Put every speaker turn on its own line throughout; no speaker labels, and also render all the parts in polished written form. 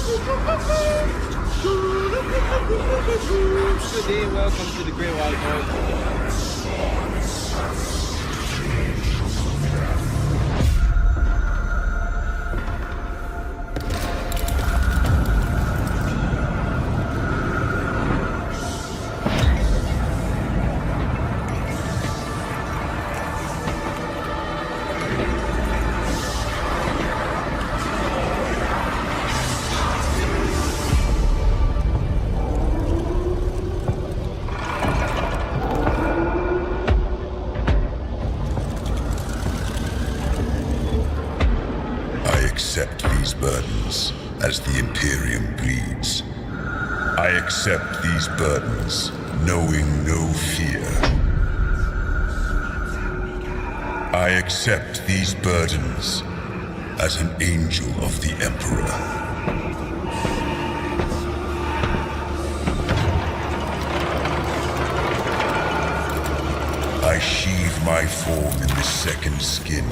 Good day, welcome to the Great Wild North.
Accept these burdens as the Imperium bleeds. I accept these burdens, knowing no fear. I accept these burdens as an angel of the Emperor. I sheathe my form in the second skin.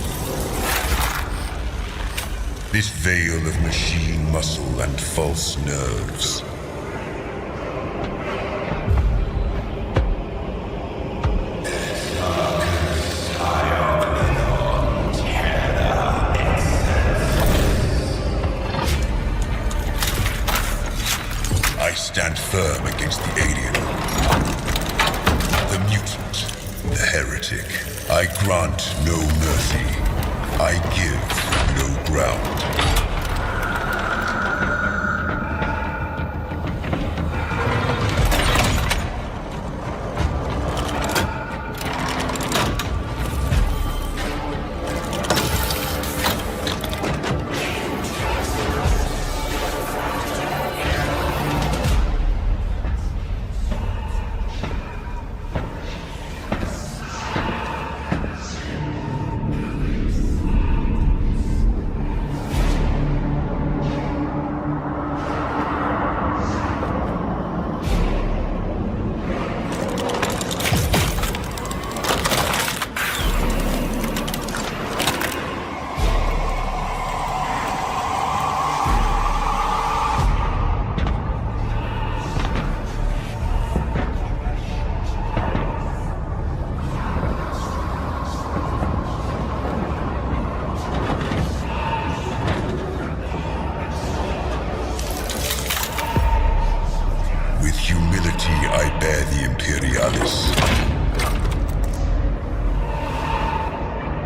This veil of machine muscle and false nerves. I stand firm against the alien, the mutant, the heretic. I grant no mercy. I give no ground.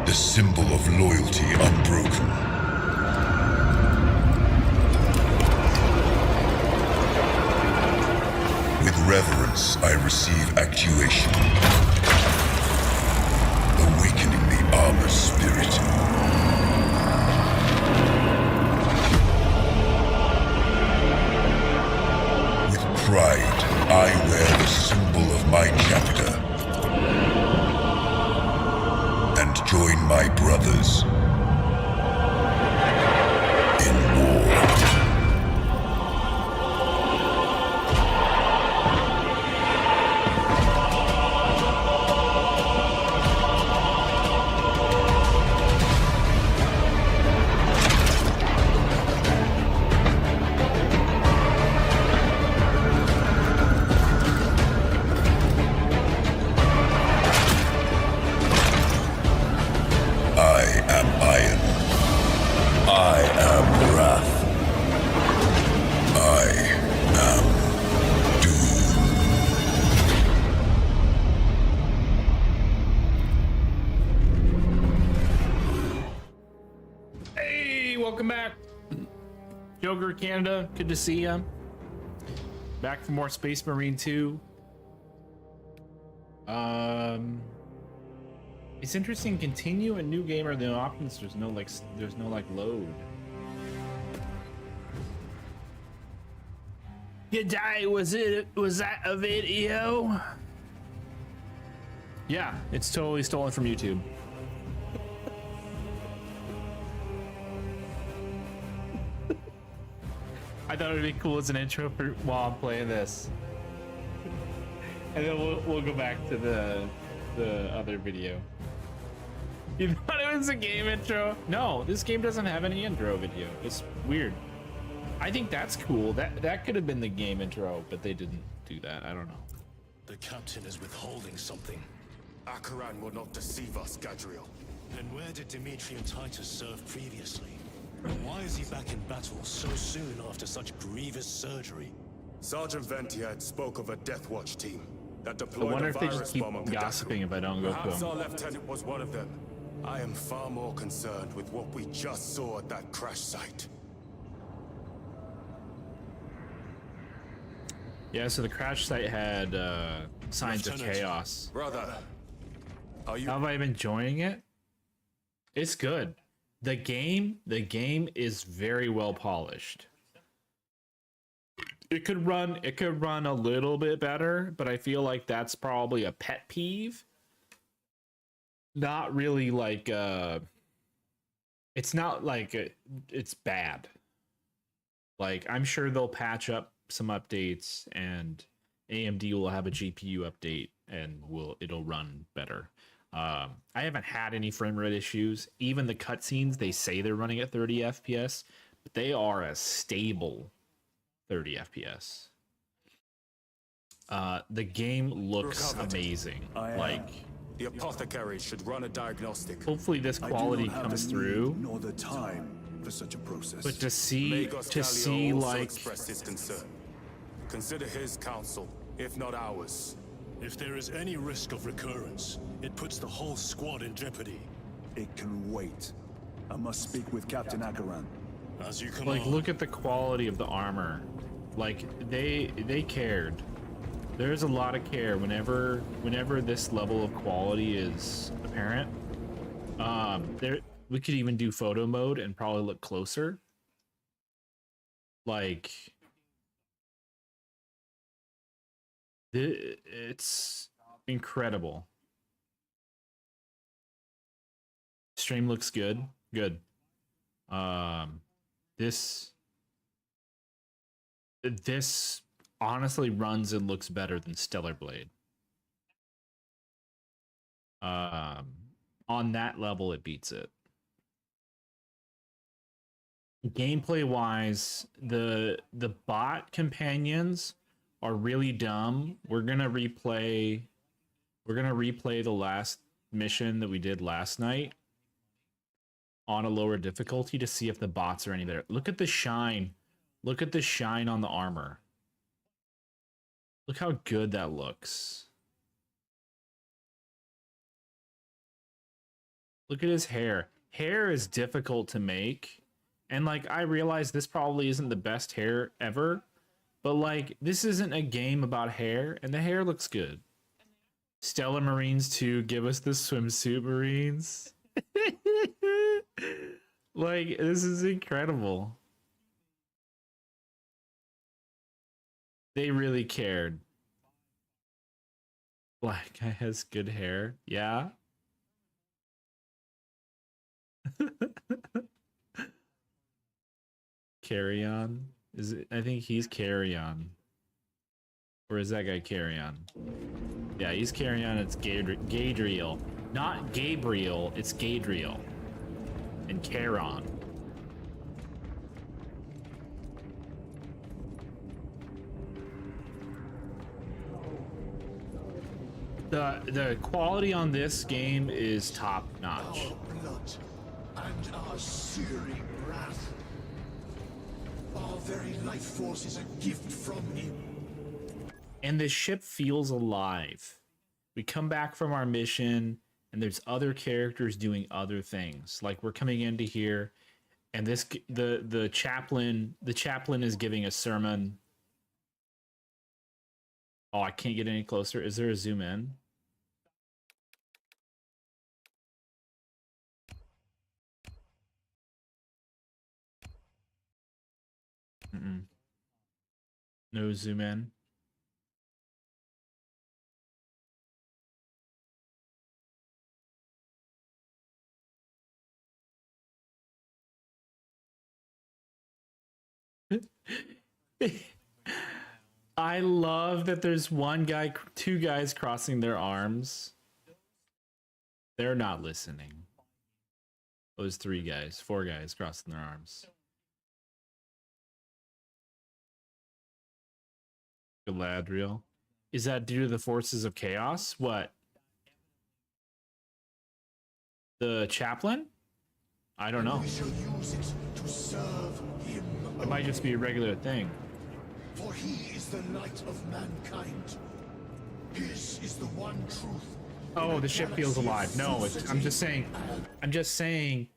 The symbol of loyalty unbroken. With reverence, I receive actuation, awakening the armor spirit. With pride, I wear the symbol of my chapter. And join my brothers in war.
Welcome back, Joker Canada. Good to see you. Back for more Space Marine 2. It's interesting. Continue a new game or the options. There's no load. G'day, was that a video? Yeah, it's totally stolen from YouTube. I thought it'd be cool as an intro for while I'm playing this, and then we'll go back to the other video. You thought it was a game intro? No, this game doesn't have any intro video. It's weird. I think that's cool. That could have been the game intro, but they didn't do that. I don't know.
The captain is withholding something.
Akaran will not deceive us, Gadriel.
Then where did Dimitri and Titus serve previously? And why is he back in battle so soon after such grievous surgery?
Sergeant Ventiad spoke of a Death Watch team that
I
deployed
wonder
a
if they
virus
just keep
bomb on
gossiping
Kadaku.
if I don't go to
Perhaps
them.
our lieutenant was one of them. I am far more concerned with what we just saw at that crash site.
Yeah, so the crash site had signs of
Lieutenant.
chaos.
Brother, are you...
How have I been enjoying it? It's good. The game is very well polished. It could run a little bit better, but I feel like that's probably a pet peeve. Not really like it's not like it's bad. Like I'm sure they'll patch up some updates and AMD will have a GPU update and it'll run better. I haven't had any frame rate issues. Even the cutscenes, they say they're running at 30 FPS, but they are a stable 30 FPS. The game looks
Recovered.
amazing. Like,
The apothecary should run a diagnostic.
hopefully this quality comes through.
Nor the time for such a process.
But to see
Magos
see
Galio also
like
expressed his concern. Consider his counsel, if not ours.
If there is any risk of recurrence, it puts the whole squad in jeopardy.
It can wait. I must speak with Captain Akaran.
As you command.
like look at the quality of the armor. Like they cared. There's a lot of care whenever this level of quality is apparent. There we could even do photo mode and probably look closer. Like it's incredible. Stream looks good. Good. This honestly runs and looks better than Stellar Blade. On that level, it beats it. Gameplay wise, the bot companions are really dumb. We're gonna replay the last mission that we did last night on a lower difficulty to see if the bots are any better. Look at the shine. Look at the shine on the armor. Look how good that looks. Look at his hair. Hair is difficult to make. And like, I realize this probably isn't the best hair ever, but like, this isn't a game about hair, and the hair looks good. Stellar Marines 2, give us the swimsuit Marines. Like, this is incredible. They really cared. Black guy has good hair. Yeah. Carry on. Is it? I think he's Carry On. Or is that guy Carry On? Yeah, he's Carry On. It's Gadriel. Not Gabriel, it's Gadriel. And Charon. The quality on this game is top notch.
Our blood and our searing wrath. Our very life force is a gift from him.
And the ship feels alive. We come back from our mission and there's other characters doing other things. Like we're coming into here and the chaplain is giving a sermon. Oh, I can't get any closer. Is there a zoom in? No zoom in. I love that there's two guys crossing their arms. They're not listening. Those four guys crossing their arms. Galadriel. Is that due to the forces of chaos? What? The chaplain? I don't know.
We shall use it to serve him.
It might just be a regular thing.
For he is the light of mankind. His is the one truth.
Oh, the ship feels alive. No, I'm just saying.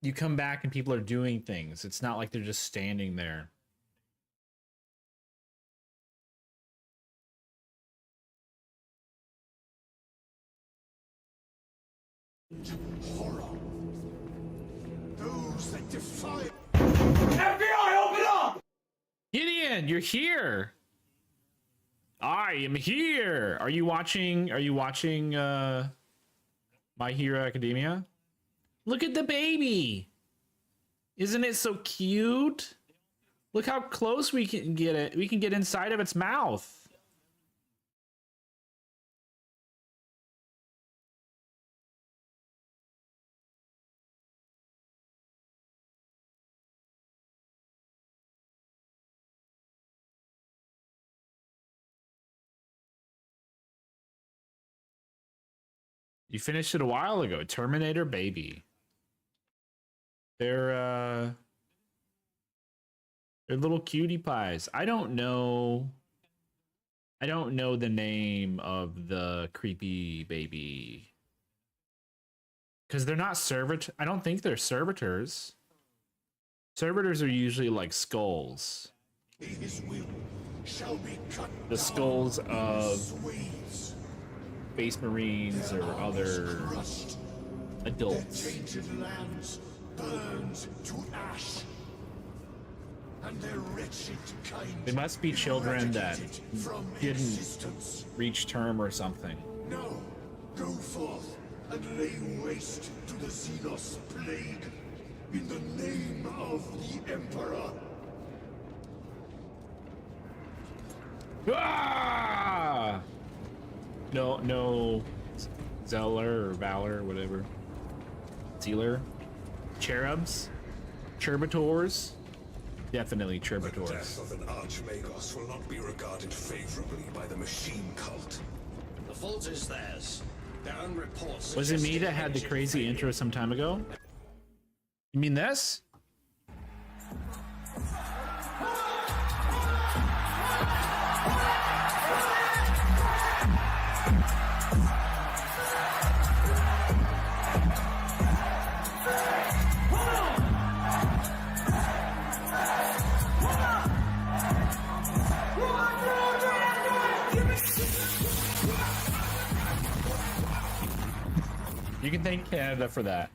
You come back and people are doing things. It's not like they're just standing there.
Horror. Those that defy.
Gideon, you're here. I am here. Are you watching My Hero Academia? Look at the baby. Isn't it so cute? Look how close we can get it. We can get inside of its mouth. You finished it a while ago. Terminator Baby. They're little cutie pies. I don't know the name of the creepy baby. Because they're not servitors. I don't think they're servitors. Servitors are usually like skulls.
His will shall be cut
The skulls of
swathes.
Space Marines or other
Crushed.
adults.
Tainted lands burned to ash. And their wretched kind.
They must be children that
eradicated from
didn't
existence.
reach term or something.
Now, go forth and lay waste to the Xenos plague in the name of the Emperor.
Ah! No, Zeller or Valor or whatever. Zealer, cherubs, Cherbitors. Definitely
The
Cherbitors.
death of an Archmagos will not be regarded favorably by the machine cult.
The fault is theirs. Their own reports.
Was it me that had the crazy intro some time ago? You mean this? You can thank Canada for that.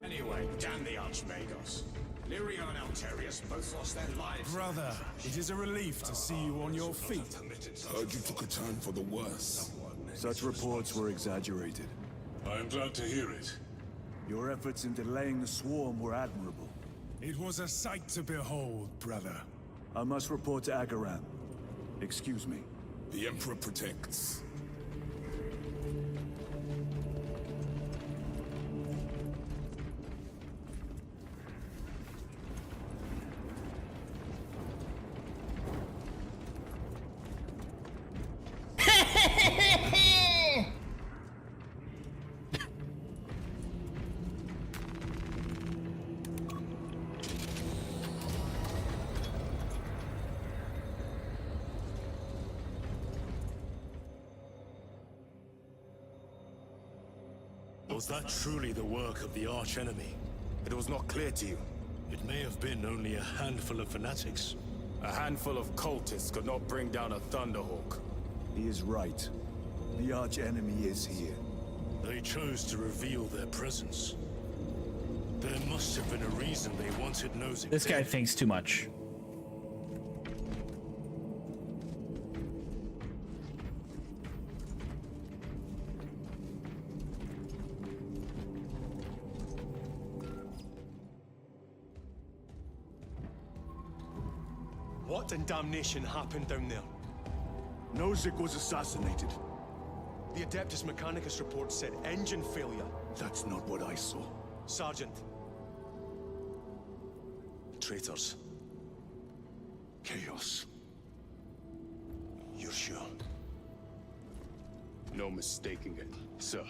Anyway, damn the Archmagos. Lyria and Alterius both lost their lives.
Brother, it is a relief to see you on your feet.
Heard you took a turn for the worse.
Such reports were exaggerated.
I am glad to hear it.
Your efforts in delaying the swarm were admirable.
It was a sight to behold, brother.
I must report to Agaram. Excuse me.
The Emperor protects.
Was that truly the work of the archenemy?
It was not clear to you.
It may have been only a handful of fanatics.
A handful of cultists could not bring down a Thunderhawk.
He is right. The arch-enemy is here.
They chose to reveal their presence. There must have been a reason they wanted nosy.
This guy thinks too much.
What in damnation happened down there?
Nozick was assassinated.
The Adeptus Mechanicus report said engine failure.
That's not what I saw.
Sergeant. Traitors.
chaos.
You're sure?
No mistaking it, sir.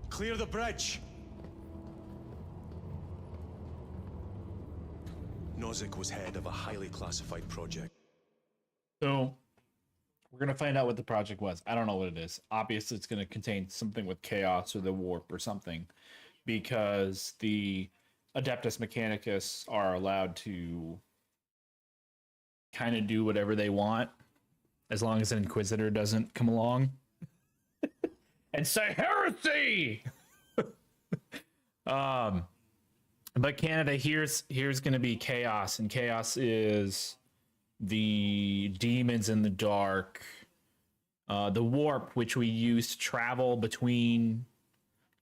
Clear the bridge! Nozick was head of a highly classified project.
So we're gonna find out what the project was. I don't know what it is. Obviously, it's gonna contain something with chaos or the warp or something, because the Adeptus Mechanicus are allowed to kind of do whatever they want as long as an Inquisitor doesn't come along and say heresy. But Canada, here's going to be chaos, and chaos is the demons in the dark, the warp, which we use to travel between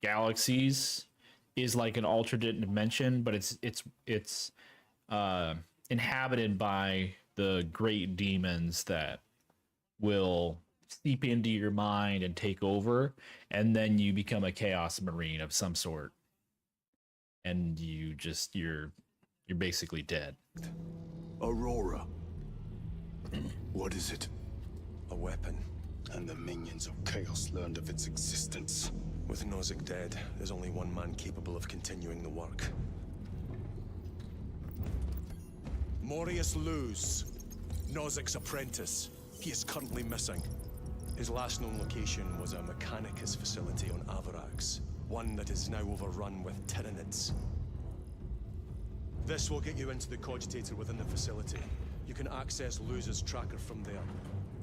galaxies, is like an alternate dimension, but it's inhabited by the great demons that will seep into your mind and take over, and then you become a chaos marine of some sort, and you're basically dead.
Aurora. What is it?
A weapon.
And the minions of Chaos learned of its existence.
With Nozick dead, there's only one man capable of continuing the work. Morius Luz, Nozick's apprentice. He is currently missing. His last known location was a Mechanicus facility on Avarax, one that is now overrun with Tyranids. This will get you into the cogitator within the facility. You can access Luz's tracker from there.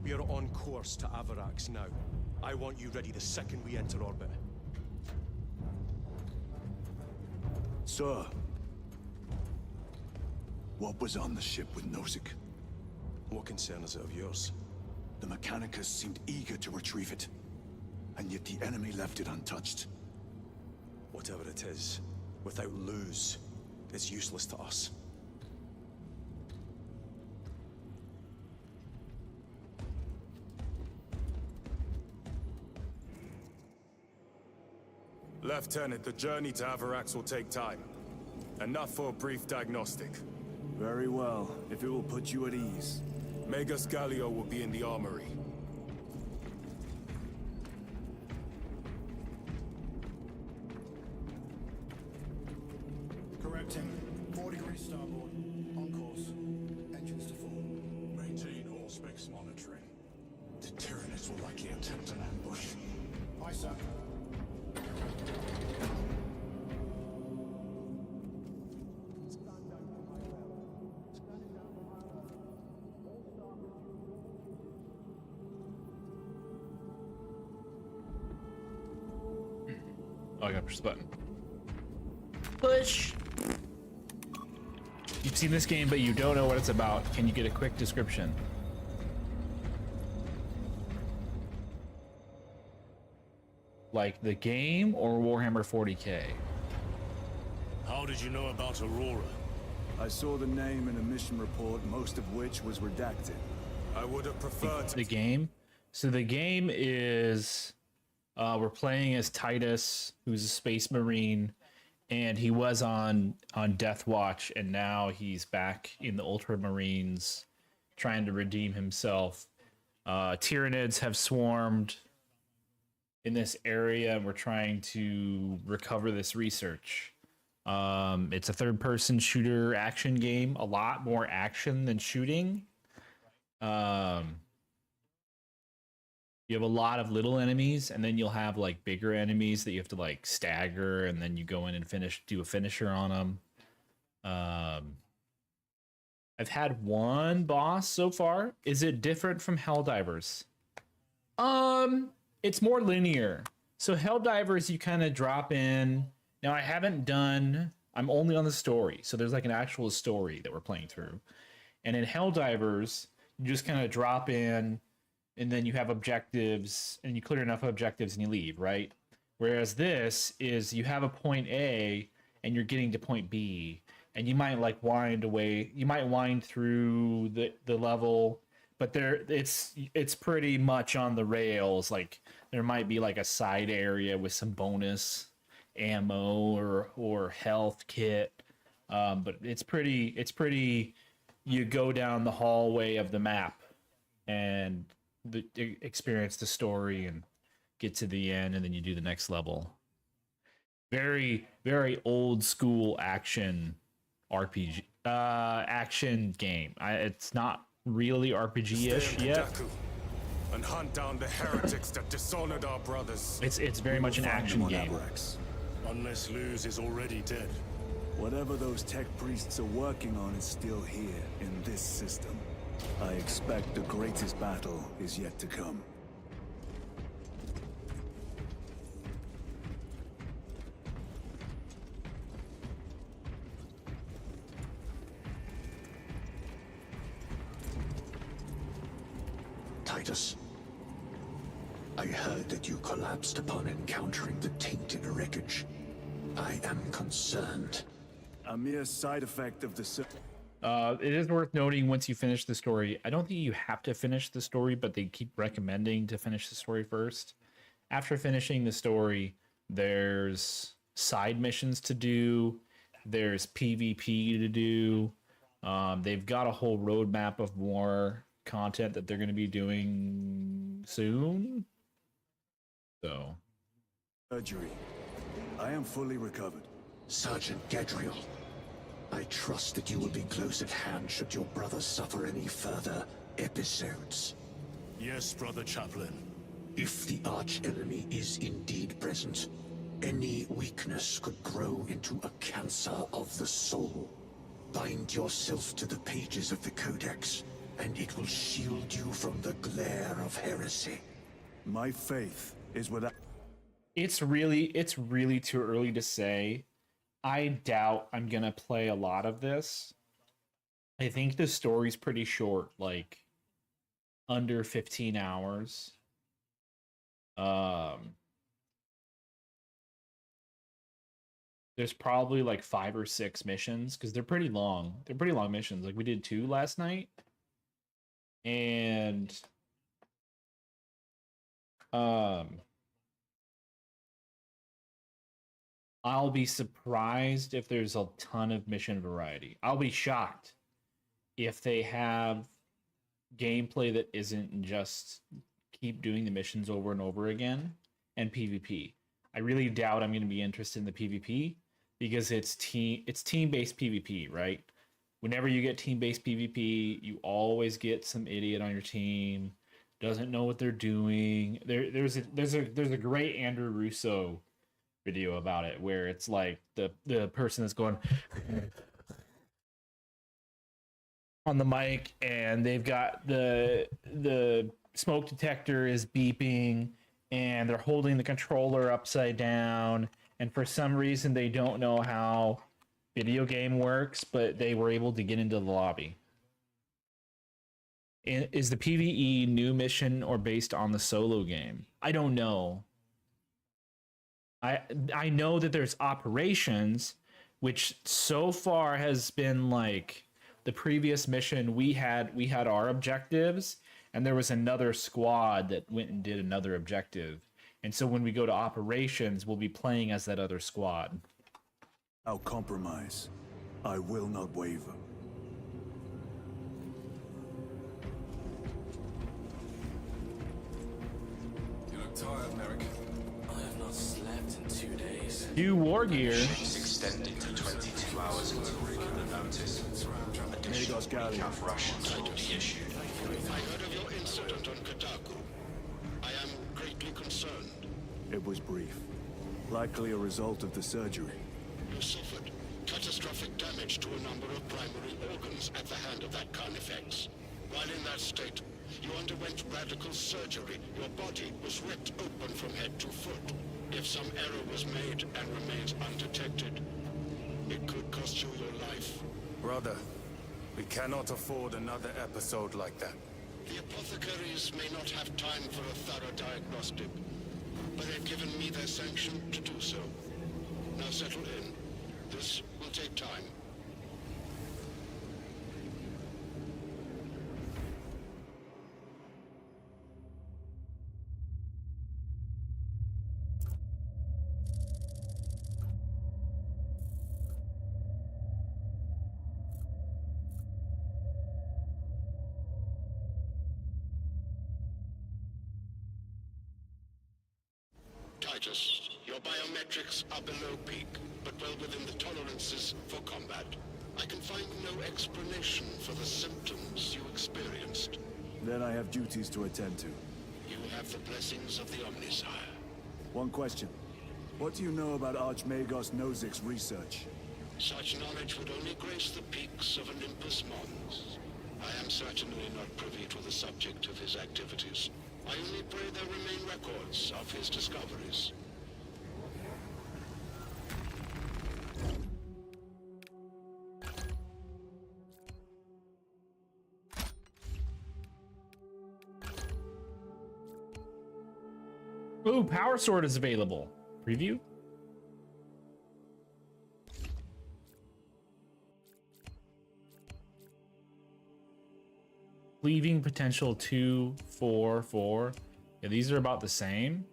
We are on course to Avarax now. I want you ready the second we enter orbit.
Sir. What was on the ship with Nozick?
What concern is it of yours?
The Mechanicus seemed eager to retrieve it, and yet the enemy left it untouched.
Whatever it is, without Luz, it's useless to us.
Lieutenant, the journey to Avarax will take time. Enough for a brief diagnostic.
Very well, if it will put you at ease.
Magus Gallio will be in the armory.
Correcting. 4 degrees starboard. On course. Engines to full.
Maintain all specs monitoring. The Tyranids will likely attempt an ambush.
Aye, sir.
Oh, I gotta push the button. Push! You've seen this game, but you don't know what it's about. Can you get a quick description? Like the game or Warhammer 40k?
How did you know about Aurora?
I saw the name in a mission report, most of which was redacted.
I would have preferred
The game? So the game is... we're playing as Titus, who's a space marine, and he was on Death Watch, and now he's back in the Ultramarines, trying to redeem himself. Tyranids have swarmed in this area, and we're trying to recover this research. It's a third-person shooter action game, a lot more action than shooting. You have a lot of little enemies, and then you'll have like bigger enemies that you have to like stagger, and then you go in and do a finisher on them. I've had one boss so far. Is it different from Helldivers? It's more linear. So Helldivers, you kind of drop in. Now I'm only on the story, so there's like an actual story that we're playing through. And in Helldivers, you just kind of drop in, and then you have objectives, and you clear enough objectives and you leave, right? Whereas this is you have a point A and you're getting to point B, and you might like wind through the level, but it's pretty much on the rails. Like there might be like a side area with some bonus ammo or health kit, But it's pretty. You go down the hallway of the map, and experience the story and get to the end, and then you do the next level. Very very old school action RPG action game. It's not really RPG-ish yet.
And hunt down the heretics that dishonored our brothers.
It's very much an action game.
Unless Luz is already dead.
Whatever those tech priests are working on is still here in this system. I expect the greatest battle is yet to come.
Titus, I heard that you collapsed upon encountering the tainted wreckage. I am concerned.
A mere side effect of the...
It is worth noting once you finish the story. I don't think you have to finish the story, but they keep recommending to finish the story first. After finishing the story, there's side missions to do. There's PvP to do. They've got a whole roadmap of more content that they're going to be doing soon. So,
surgery. I am fully recovered.
Sergeant Gadriel, I trust that you will be close at hand should your brother suffer any further episodes.
Yes, Brother Chaplain.
If the arch-enemy is indeed present, any weakness could grow into a cancer of the soul. Bind yourself to the pages of the Codex, and it will shield you from the glare of heresy.
My faith is without...
It's really too early to say. I doubt I'm gonna play a lot of this. I think the story's pretty short, like under 15 hours. There's probably like 5 or 6 missions because they're pretty long. They're pretty long missions. Like we did 2 last night. And I'll be surprised if there's a ton of mission variety. I'll be shocked if they have gameplay that isn't just keep doing the missions over and over again and PvP. I really doubt I'm going to be interested in the PvP because it's team-based PvP, right? Whenever you get team-based PvP, you always get some idiot on your team, doesn't know what they're doing. There's a great Andrew Russo video about it where it's like the person that's going on the mic and they've got the smoke detector is beeping and they're holding the controller upside down, and for some reason they don't know how video game works, but they were able to get into the lobby. Is the PvE new mission or based on the solo game? I don't know. I know that there's operations, which so far has been like the previous mission we had our objectives, and there was another squad that went and did another objective. And so when we go to operations, we'll be playing as that other squad.
I'll compromise. I will not waver.
You look tired, Merrick.
I have not slept in 2 days.
New war gear.
Extended to 22 hours until further notice. Additional recap rations will be issued.
I heard of your incident on Kotaku. I am greatly concerned.
It was brief. Likely a result of the surgery.
You suffered catastrophic damage to a number of primary organs at the hand of that Carnifex. While in that state, you underwent radical surgery. Your body was ripped open from head to foot. If some error was made and remains undetected, it could cost you your life.
Brother, we cannot afford another episode like that.
The apothecaries may not have time for a thorough diagnostic, but they've given me their sanction to do so. Now settle in. This will take time. biometrics are below peak, but well within the tolerances for combat. I can find no explanation for the symptoms you experienced.
Then I have duties to attend to.
You have the blessings of the Omnisire.
One question. What do you know about Archmagos Nozic's research?
Such knowledge would only grace the peaks of Olympus Mons. I am certainly not privy to the subject of his activities. I only pray there remain records of his discoveries.
Ooh, Power Sword is available. Preview? Cleaving potential 2, 4, 4. Yeah, these are about the same.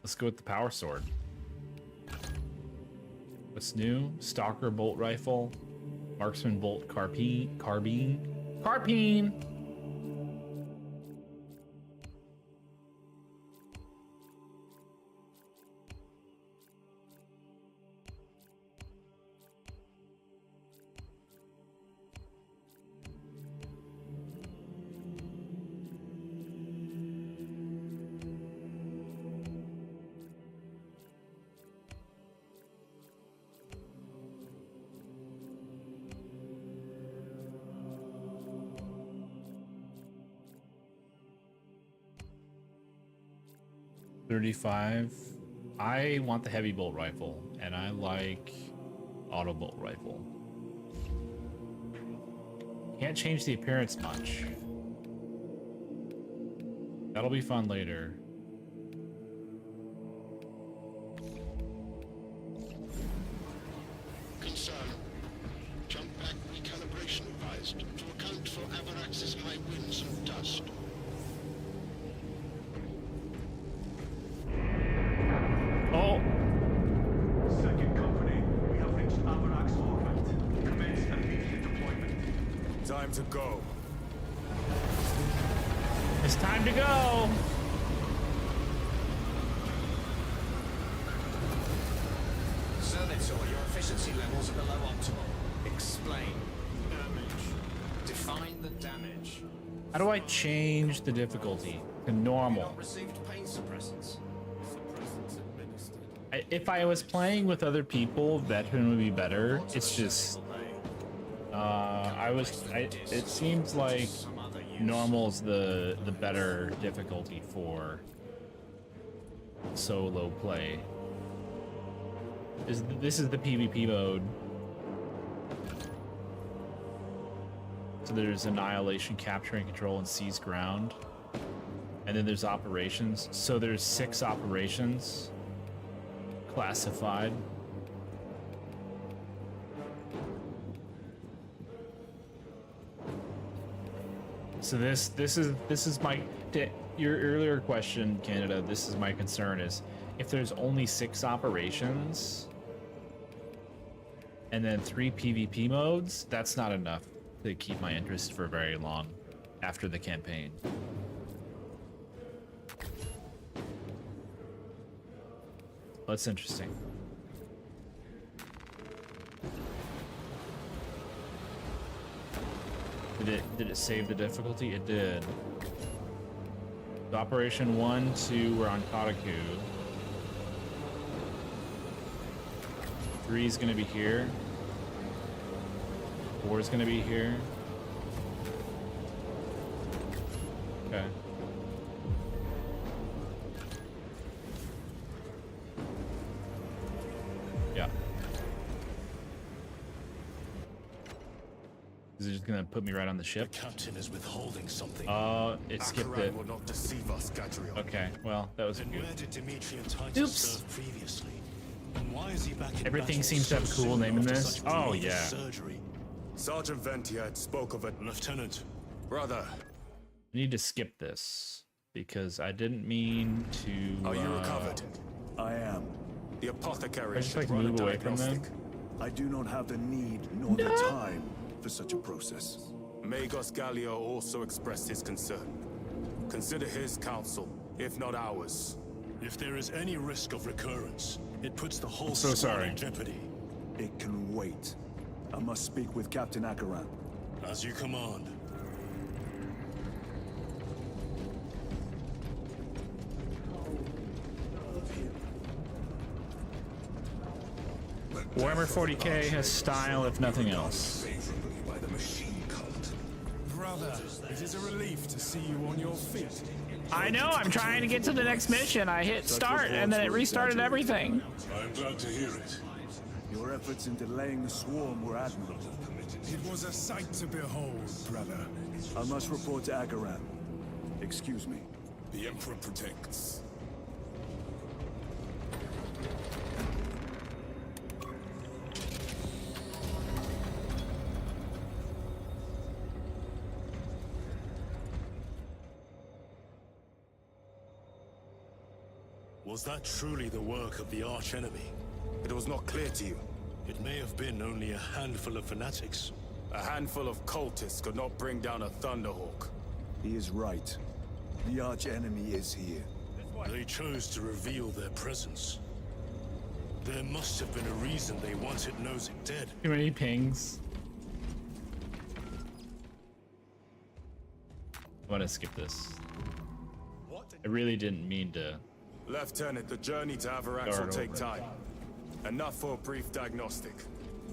Let's go with the Power Sword. What's new? Stalker Bolt Rifle. Marksman Bolt Carbine. Carbine! 35. I want the heavy bolt rifle, and I like auto bolt rifle. Can't change the appearance much. That'll be fun later.
Concern. Jump back recalibration advised to account for Avarax's high winds and dust.
Oh!
Second company, we have reached Avarax orbit. Commence immediate deployment.
Time to go.
It's time to go!
Zernitor, your efficiency levels are below optimal. Explain. Damage. Define the damage.
How do I change the difficulty to normal?
Not received pain suppressants.
If I was playing with other people, veteran would be better. It's just, it seems like normal's the better difficulty for solo play. This is the PvP mode. So there's annihilation, capture and control, and seize ground. And then there's operations. So there's 6 operations classified. So this is my your earlier question, Canada. This is my concern: is if there's only 6 operations and then 3 PvP modes, that's not enough to keep my interest for very long after the campaign. That's interesting. Did it save the difficulty? It did. So Operation 1, 2 we're on Kataku. 3 is gonna be here. 4 is gonna be here. Okay. Yeah. Is it just gonna put me right on the ship?
The captain is withholding something.
It skipped it.
Will not deceive us, Gadriel.
Okay, well, that was
Then
good.
where did Dimitri and Titus
Oops.
serve previously? And why is he back in
Everything
battle
seems to have a
so
cool
soon
name in
after
this.
such
Oh,
grievous
yeah.
Surgery?
Sergeant Ventiad spoke of it.
Lieutenant.
Brother,
I need to skip this because I didn't mean to.
are you recovered?
I am.
The apothecary
I just,
should
like,
run a
move away from them?
diagnostic.
I do not have the need nor the time for such a process.
Magos Gallio also expressed his concern. Consider his counsel if not hours.
If there is any risk of recurrence, it puts the whole
So
squad
sorry.
in jeopardy.
It can wait. I must speak with Captain Akaran.
As you command.
Warhammer 40k has style, if nothing else.
By the machine cult.
Brother, it is a relief to see you on your feet.
I know, I'm trying to get to the next mission. I hit start and then it restarted everything.
I'm glad to hear it.
Your efforts in delaying the swarm were admirable.
It was a sight to behold, brother.
I must report to Akaran. Excuse me.
The Emperor protects.
Was that truly the work of the arch-enemy?
It was not clear to you.
It may have been only a handful of fanatics.
A handful of cultists could not bring down a Thunderhawk.
He is right. The arch-enemy is here.
They chose to reveal their presence. There must have been a reason they wanted Nozick dead.
Too many pings. I want to skip this. I really didn't mean to.
Lieutenant, the journey to Avarax will take time. Enough for a brief diagnostic.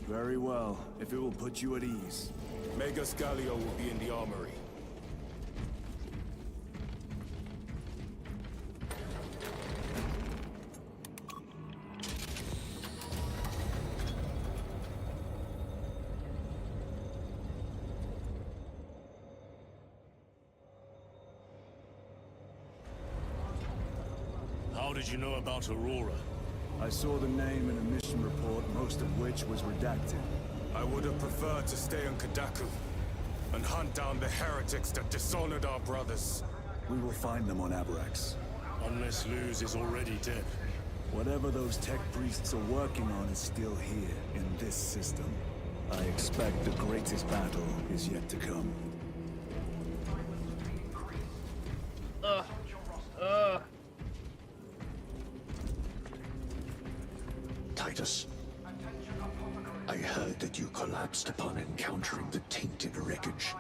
Very well, if it will put you at ease.
Magus Gallio will be in the armory.
How did you know about Aurora?
I saw the name in a mission report, most of which was redacted.
I would have preferred to stay on Kadaku and hunt down the heretics that dishonored our brothers.
We will find them on Avarax.
Unless Luz is already dead.
Whatever those tech priests are working on is still here, in this system. I expect the greatest battle is yet to come.
Titus, I heard that you collapsed upon encountering the tainted wreckage.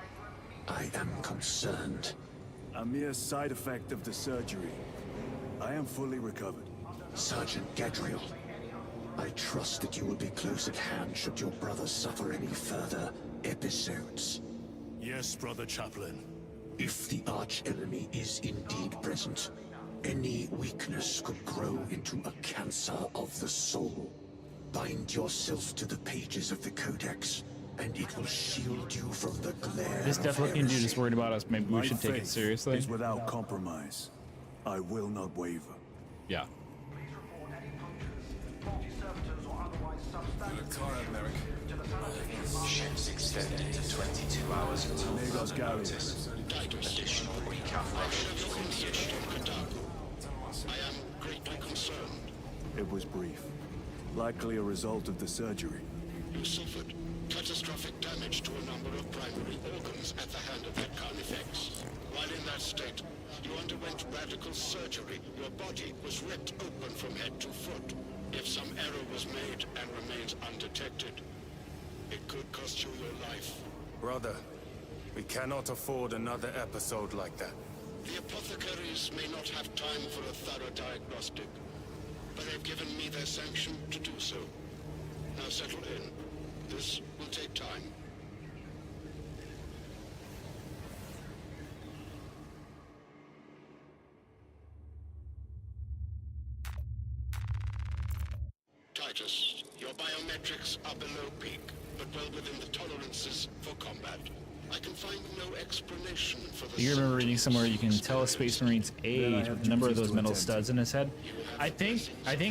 I am concerned.
A mere side effect of the surgery. I am fully recovered.
Sergeant Gadriel, I trust that you will be close at hand should your brother suffer any further episodes.
Yes, Brother Chaplain.
If the arch-enemy is indeed present, any weakness could grow into a cancer of the soul. Bind yourself to the pages of the Codex, and it will shield you from the glare.
This definitely dude is worried about us. Maybe we should take it seriously.
Is without compromise. I will not waver.
Yeah.
Ships extended to 22 hours until further notice. Additional recap rushes will ensue.
I am greatly concerned.
It was brief. Likely a result of the surgery.
You suffered catastrophic damage to a number of primary organs at the hand of that Carnifex. While in that state, you underwent radical surgery. Your body was ripped open from head to foot. If some error was made and remains undetected, it could cost you your life.
Brother, we cannot afford another episode like that.
The apothecaries may not have time for a thorough diagnostic, but they've given me their sanction to do so. Now settle in. This will take time. Titus, your biometrics are below peak, but well within the tolerances for combat. I can find no explanation for the...
You remember reading somewhere you can tell a Space Marine's age with the number of those metal studs in his head? I think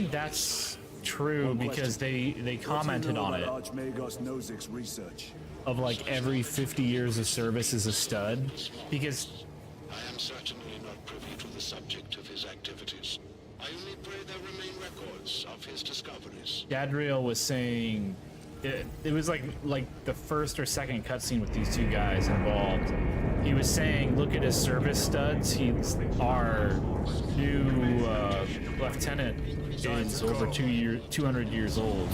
that's true because they commented on it.
Archmagos Nozick's research.
Of like every 50 years of service is a stud, because
I am certainly not privy to the subject of his activities. I only pray there remain records of his discoveries.
Gadriel was saying it was like the first or second cutscene with these two guys involved. he was saying, look at his service studs. He's our new lieutenant is over 200 years old.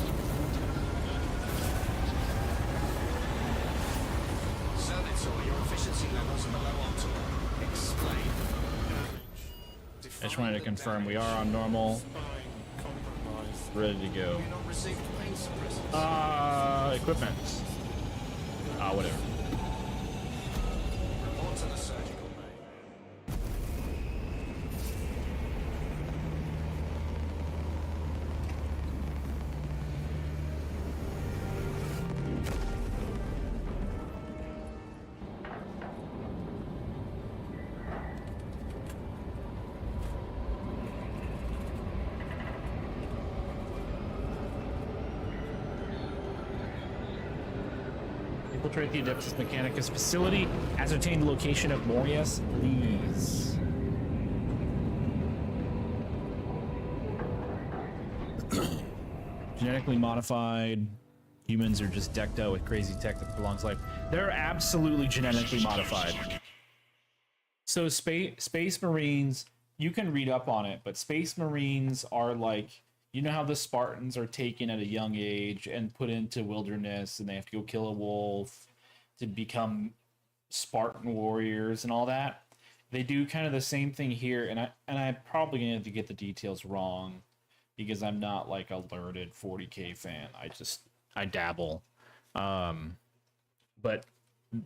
Senator, your efficiency levels are below optimal. Explain.
I just wanted to confirm we are on normal. Ready to go. Equipment. Whatever.
Report to the surgical bay.
Infiltrate the Adeptus Mechanicus facility. Ascertain the location of Morius Lees. Genetically modified humans are just decked out with crazy tech that prolongs life. They're absolutely genetically modified. So space Marines, you can read up on it, but Space Marines are like, you know how the Spartans are taken at a young age and put into wilderness and they have to go kill a wolf to become Spartan warriors and all that? They do kind of the same thing here, and I'm probably going to have to get the details wrong because I'm not like a learned 40K fan. I dabble. But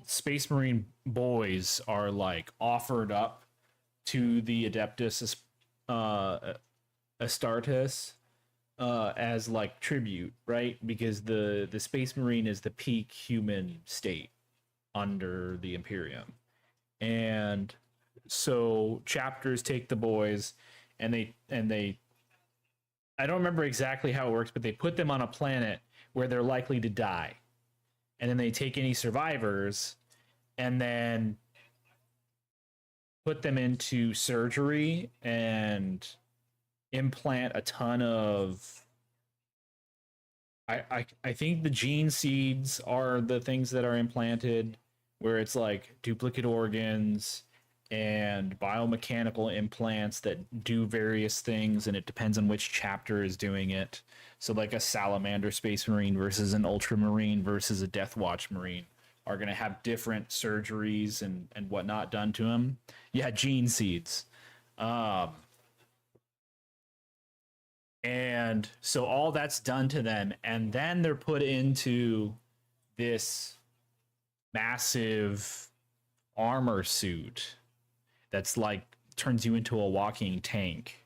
Space Marine boys are like offered up to the Adeptus Astartes as like tribute, right? Because the Space Marine is the peak human state under the Imperium. And so chapters take the boys and they I don't remember exactly how it works, but they put them on a planet where they're likely to die. And then they take any survivors and then put them into surgery and implant a ton of I think the gene seeds are the things that are implanted, where it's like duplicate organs and biomechanical implants that do various things, and it depends on which chapter is doing it. So like a Salamander Space Marine versus an Ultramarine versus a Death Watch Marine are going to have different surgeries and whatnot done to them. Yeah, gene seeds. And so all that's done to them, and then they're put into this massive armor suit that's like turns you into a walking tank.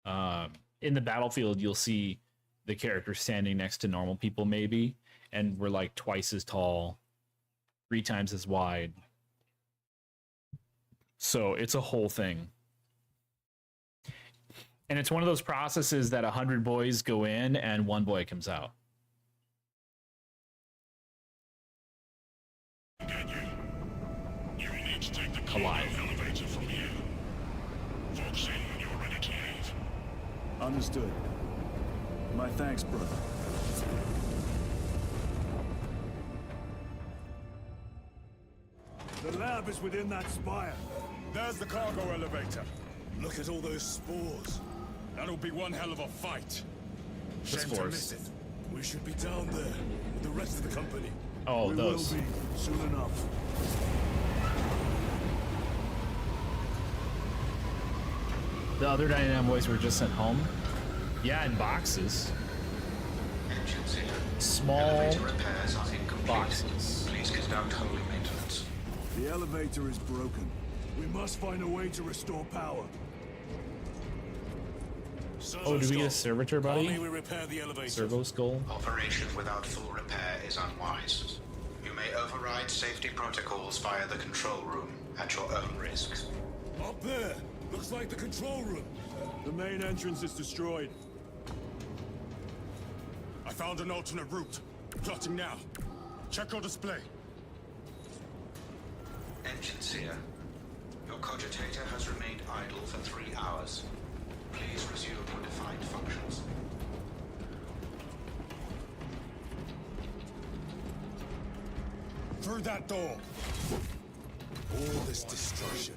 In the battlefield, you'll see the character standing next to normal people, maybe, and we're like twice as tall, 3 times as wide. So it's a whole thing. And it's one of those processes that 100 boys go in and 1 boy comes out.
You need to take the
Alive.
elevator from here. Folks in when you're ready to leave.
Understood. My thanks, brother.
The lab is within that spire. There's the cargo elevator. Look at all those spores. That'll be one hell of a fight. Shame to
spores.
miss it. We should be down there with the rest of the company.
Oh,
We
those.
will be soon enough.
The other 99 boys were just sent home. Yeah, in boxes.
Engines here.
Small
Elevator repairs are incomplete.
boxes.
Please conduct holy maintenance.
The elevator is broken.
We must find a way to restore power.
Oh, do we get a servitor,
How may
buddy?
we repair the elevator?
Servo skull?
Operation without full repair is unwise. You may override safety protocols via the control room at your own risk.
Up there! Looks like the control room. The main entrance is destroyed. I found an alternate route. Plotting now. Check your display.
Engines here. Your cogitator has remained idle for 3 hours. Please resume your defined functions.
Through that door. All this destruction.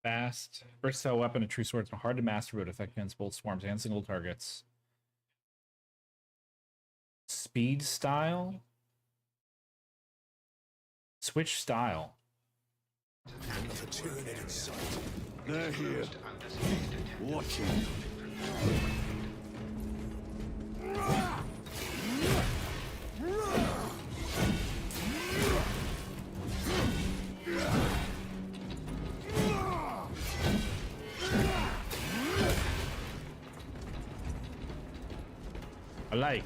Fast. Versatile weapon, a true swordsman. Hard to master, but effective against both swarms and single targets. Speed style? Switch style.
Another Tyranid in sight.
They're here. Watching.
I like.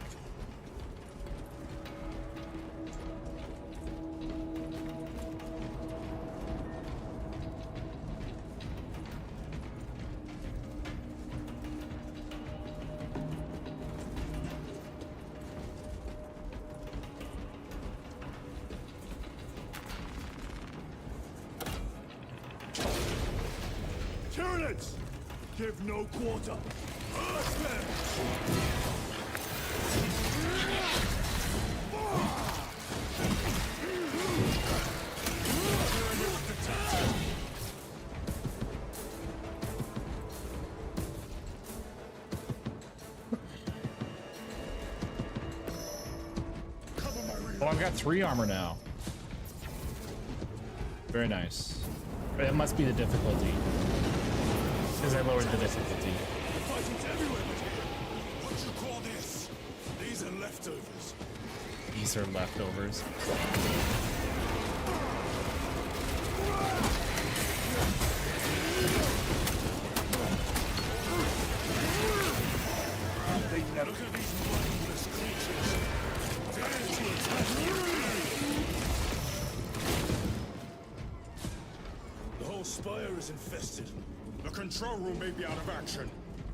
Tyranids! Give no quarter. Urge them!
Oh, I've got 3 armor now. Very nice. But it must be the difficulty. Because I lowered the difficulty.
Fighting's everywhere but here. What you call this? These are leftovers.
These are leftovers.
Look at these mindless creatures. Dare to attack me! The whole spire is infested. The control room may be out of action.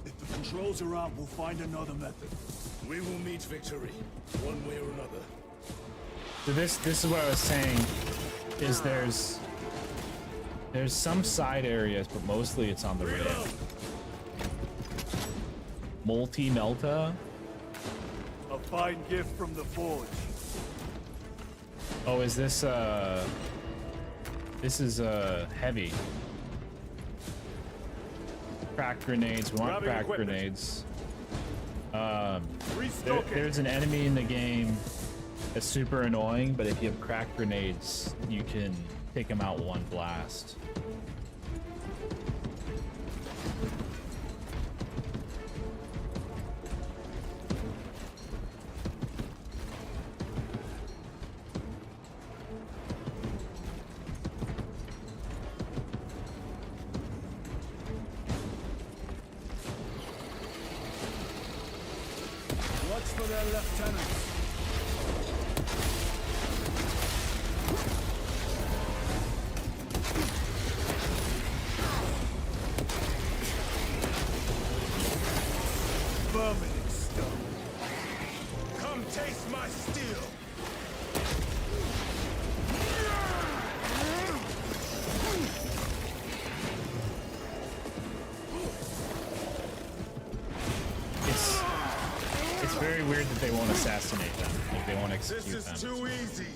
If the controls are out, we'll find another method.
We will meet victory, one way or another.
So this is what I was saying, is there's some side areas, but mostly it's on the rim. Multi-Melta?
A fine gift from the forge.
Oh, is this heavy. Crack grenades, we want crack grenades. There's an enemy in the game that's super annoying, but if you have crack grenades, you can take him out one blast.
Watch for their lieutenants. Vermin in stone.
Come taste my steel!
It's very weird that they won't assassinate them. Like they won't execute them.
This is too easy.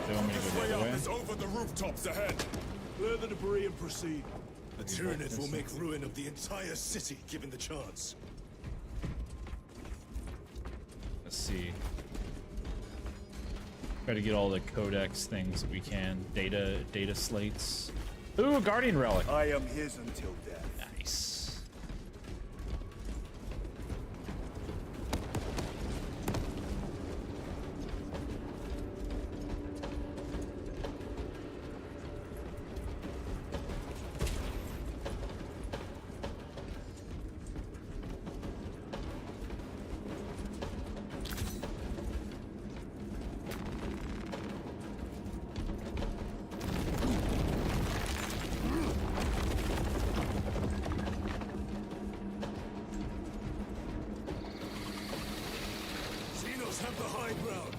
They want me to go the
Way
other
up
way?
is over the rooftops ahead.
Clear the debris and proceed.
The Tyranids will make ruin of the entire city, given the chance.
Let's see. Try to get all the codex things that we can. Data slates. Ooh, a guardian relic.
I am his until death.
Nice.
Xenos have the high ground.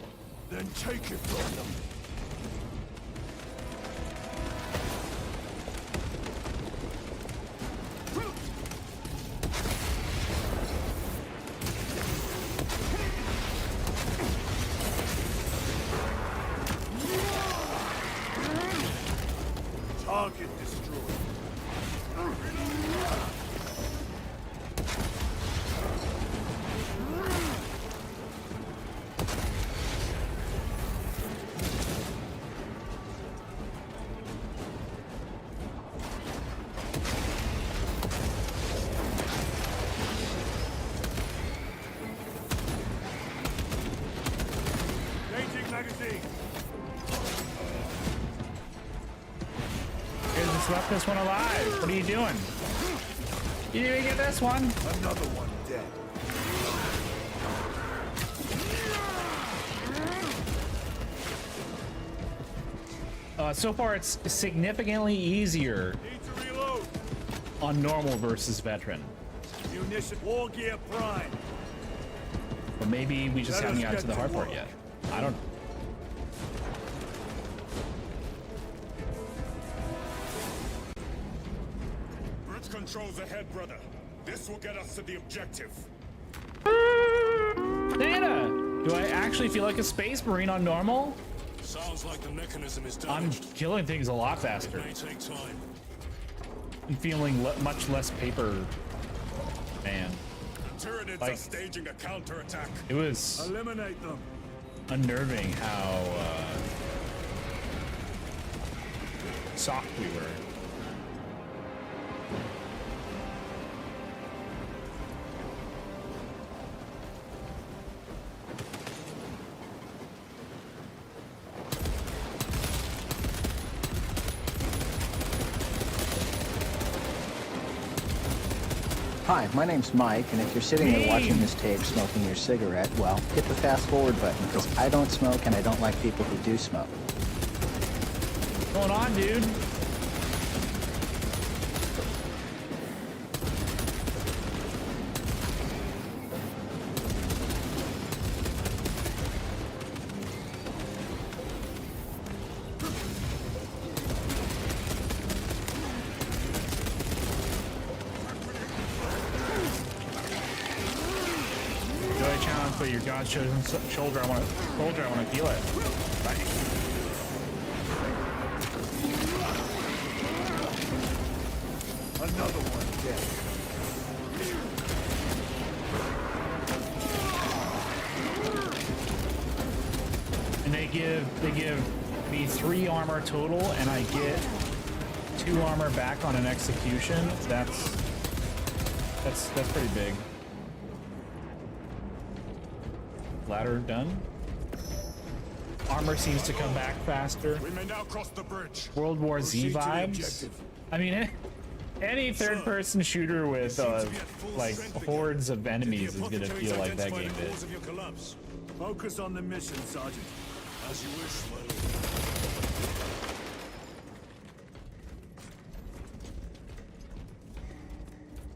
Then take it from them.
left this one alive. What are you doing? You didn't even get this one.
Another one dead.
So far, it's significantly easier on normal versus veteran.
Munition war gear prime.
But maybe we just haven't gotten to the hard part yet. I don't.
Bridge controls ahead, brother. This will get us to the objective.
Dana, do I actually feel like a space marine on normal?
Sounds like the mechanism is
I'm
damaged.
killing things a lot faster.
It may take time.
I'm feeling much less paper man.
The Tyranids
Like-
are staging a counterattack.
It was
Eliminate them.
unnerving how soft we were.
Hi, my name's Mike, and if you're sitting there watching this tape smoking your cigarette, well, hit the fast forward button, because I don't smoke and I don't like people who do smoke.
What's going on, dude? Joy challenge, but your God's chosen shoulder. I want to feel it. Bye.
Another one dead.
And they give me 3 armor total, and I get 2 armor back on an execution. That's pretty big. Ladder done. Armor seems to come back faster.
We may now cross the bridge.
World War Z
Proceed to the
vibes.
objective.
I mean, any third-person shooter with like hordes of enemies is gonna feel like that game did.
Of your collapse.
Focus on the mission, Sergeant.
As you wish, my lord.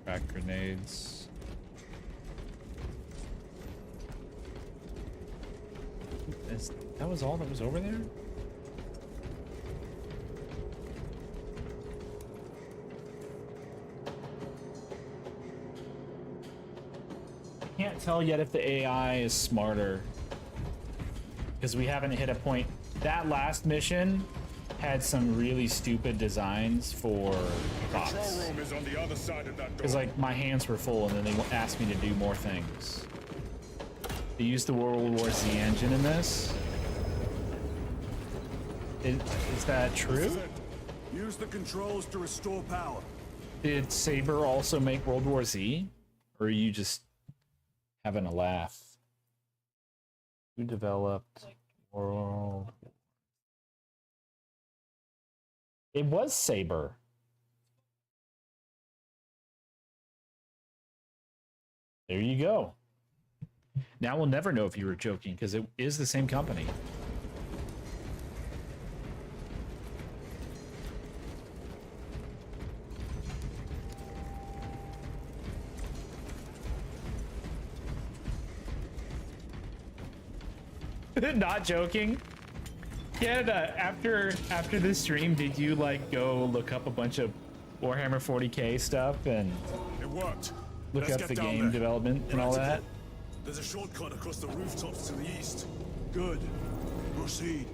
Crack grenades. That was all that was over there? Can't tell yet if the AI is smarter. Because we haven't hit a point. That last mission had some really stupid designs for bots.
Control room is on the other side of that door.
Because like my hands were full and then they asked me to do more things. They used the World War Z engine in this. Is that true?
Use the controls to restore power.
Did Saber also make World War Z? Or are you just having a laugh? Who developed World? It was Saber. There you go. Now we'll never know if you were joking because it is the same company. Not joking. Canada, after this stream, did you like go look up a bunch of Warhammer 40k stuff and
It worked.
look
Let's
up
get
the
down
game
there.
development and all that?
There's a shortcut across the rooftops to the east.
Good. Proceed.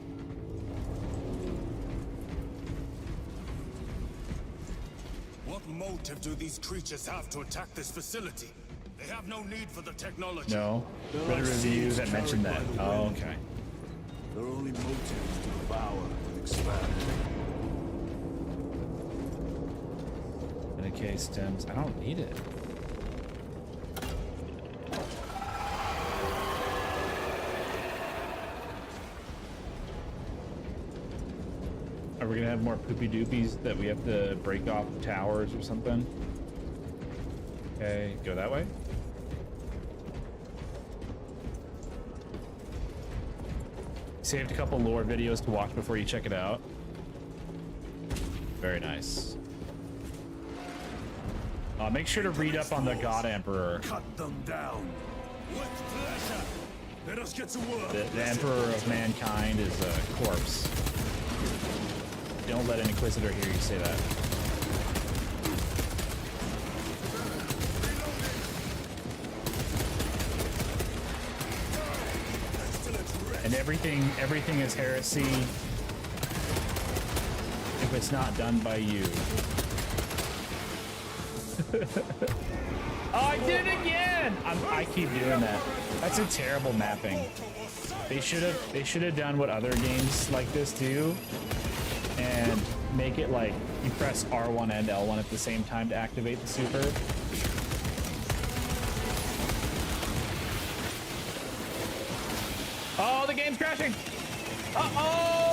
What motive do these creatures have to attack this facility? They have no need for the technology.
No. Read a review that mentioned that. Oh, okay.
Their only motive is to devour and expand.
NK stems. I don't need it. A Are we gonna have more poopy doopies that we have to break off towers or something? Okay, go that way. Saved a couple lore videos to watch before you check it out. Very nice. Make sure to read up on the God Emperor.
Cut them down. With pleasure. Let us get to work.
The Emperor of Mankind is a corpse. Don't let an Inquisitor hear you say that. And everything is heresy if it's not done by you. Oh, I did it again! I keep doing that. That's a terrible mapping. They should have done what other games like this do, and make it like you press R1 and L1 at the same time to activate the super. Oh, the game's crashing! Uh-oh!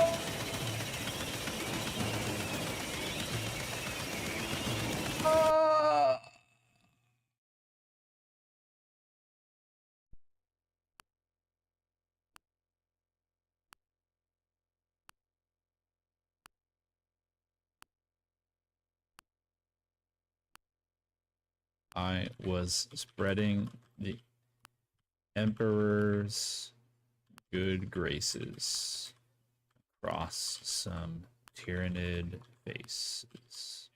I was spreading the Emperor's good graces across some tyrannid faces.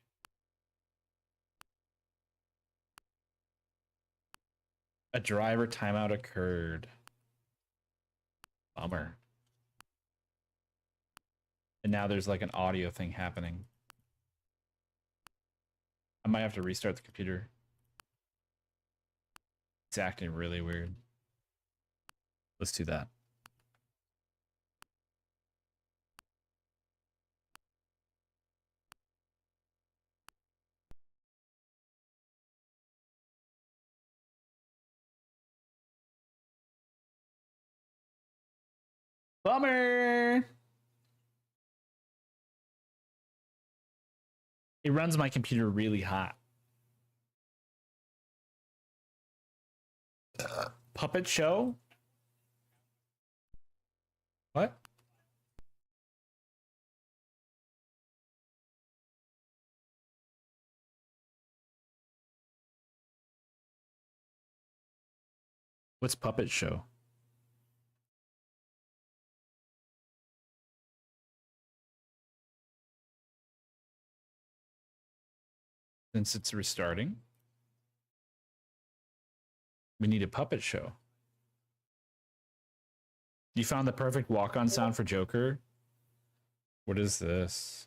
A driver timeout occurred. Bummer. And now there's like an audio thing happening. I might have to restart the computer. It's acting really weird. Let's do that. Bummer! It runs my computer really hot. Puppet show? What? What's puppet show? Since it's restarting, we need a puppet show. You found the perfect walk-on sound for Joker? What is this?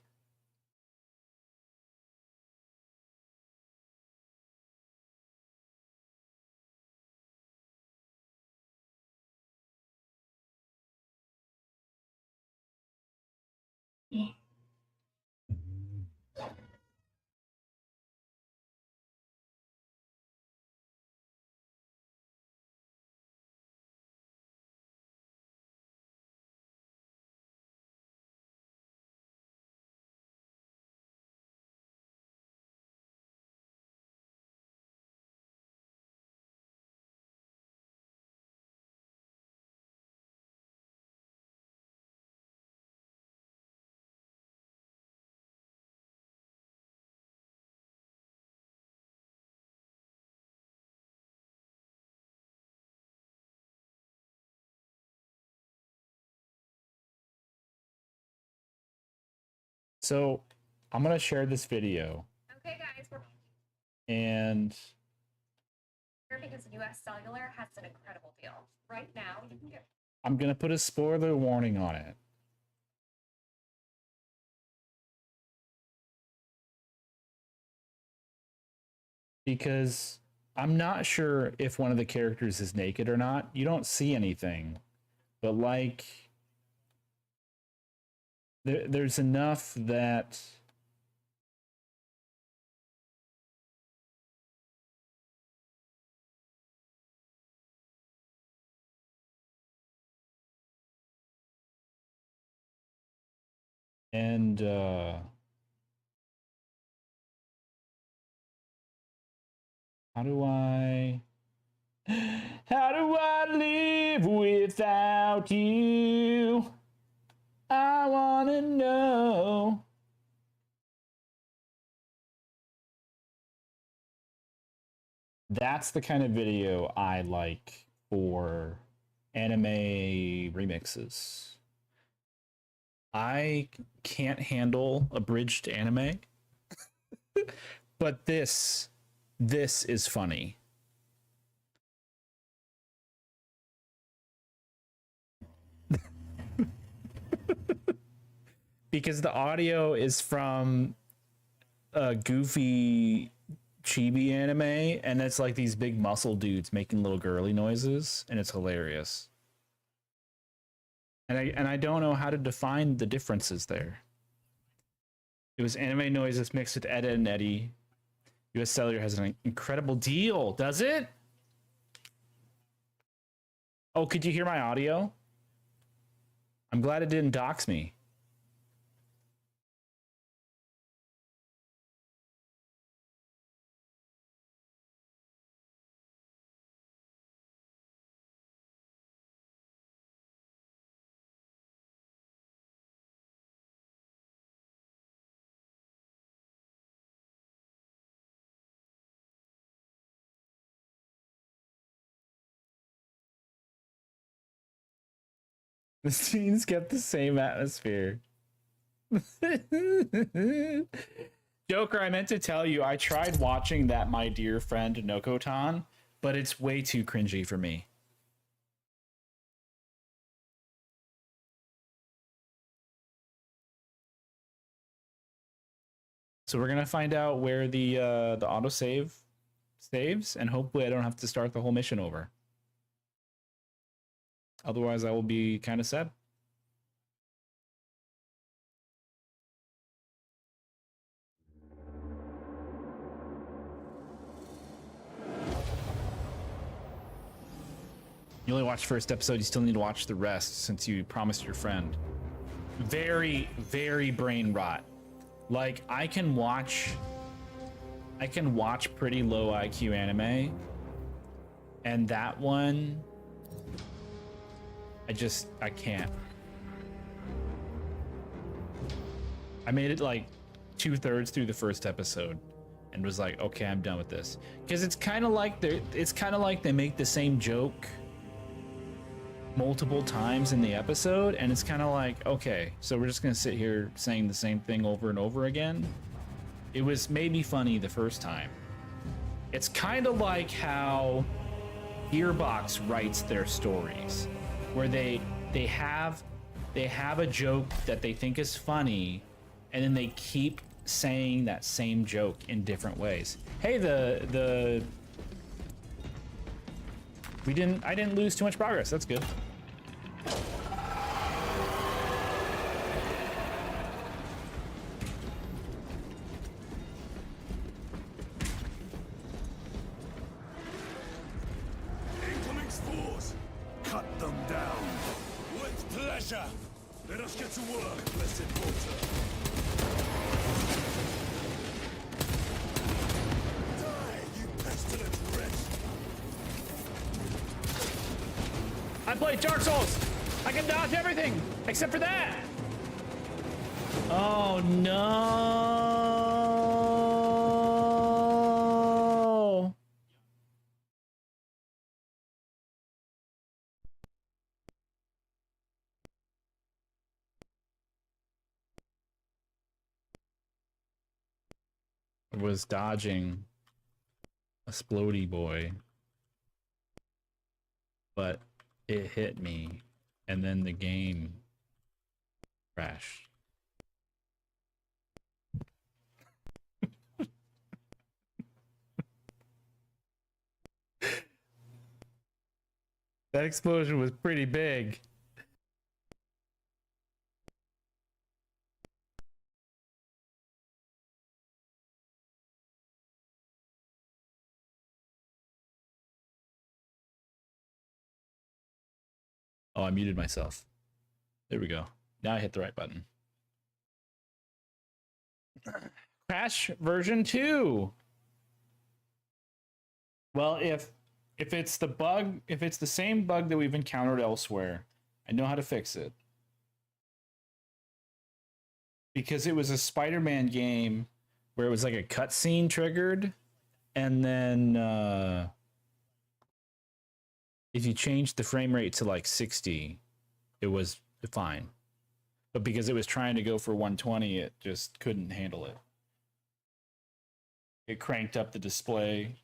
So I'm going to share this video.
Okay, guys, we're
And
here because US Cellular has an incredible deal. Right now, you can get
I'm going to put a spoiler warning on it. Because I'm not sure if one of the characters is naked or not. You don't see anything. But like there's enough that And how do I live without you? I wanna know. That's the kind of video I like for anime remixes. I can't handle abridged anime, but this is funny. Because the audio is from a goofy chibi anime, and it's like these big muscle dudes making little girly noises, and it's hilarious. And I don't know how to define the differences there. It was anime noises mixed with Ed, Edd and Eddy. US Cellular has an incredible deal, does it? Oh, could you hear my audio? I'm glad it didn't dox me. The scenes kept the same atmosphere. Joker, I meant to tell you, I tried watching that My Dear Friend Nokotan, but it's way too cringy for me. So we're gonna find out where the autosave saves, and hopefully I don't have to start the whole mission over. Otherwise, I will be kind of sad. You only watched the first episode, you still need to watch the rest since you promised your friend. Very, very brain rot. Like, I can watch pretty low IQ anime, and that one, I can't. I made it like 2/3 through the first episode and was like, okay, I'm done with this. Because it's kind of like they make the same joke multiple times in the episode, and it's kind of like, okay, so we're just gonna sit here saying the same thing over and over again. It was maybe funny the first time. It's kind of like how Gearbox writes their stories, where they have a joke that they think is funny, and then they keep saying that same joke in different ways. Hey, I didn't lose too much progress. That's good.
Incoming spores! Cut them down! With pleasure! Let us get to work, blessed Porter! Die, you pestilent wretch!
I played Dark Souls. I can dodge everything except for that. Oh no. I was dodging a splody boy, but it hit me, and then the game crashed. That explosion was pretty big. Oh, I muted myself. There we go. Now I hit the right button. Crash version 2. Well, if it's the bug, if it's the same bug that we've encountered elsewhere, I know how to fix it. Because it was a Spider-Man game where it was like a cutscene triggered, and then if you changed the frame rate to like 60, it was fine. But because it was trying to go for 120, it just couldn't handle it. It cranked up the display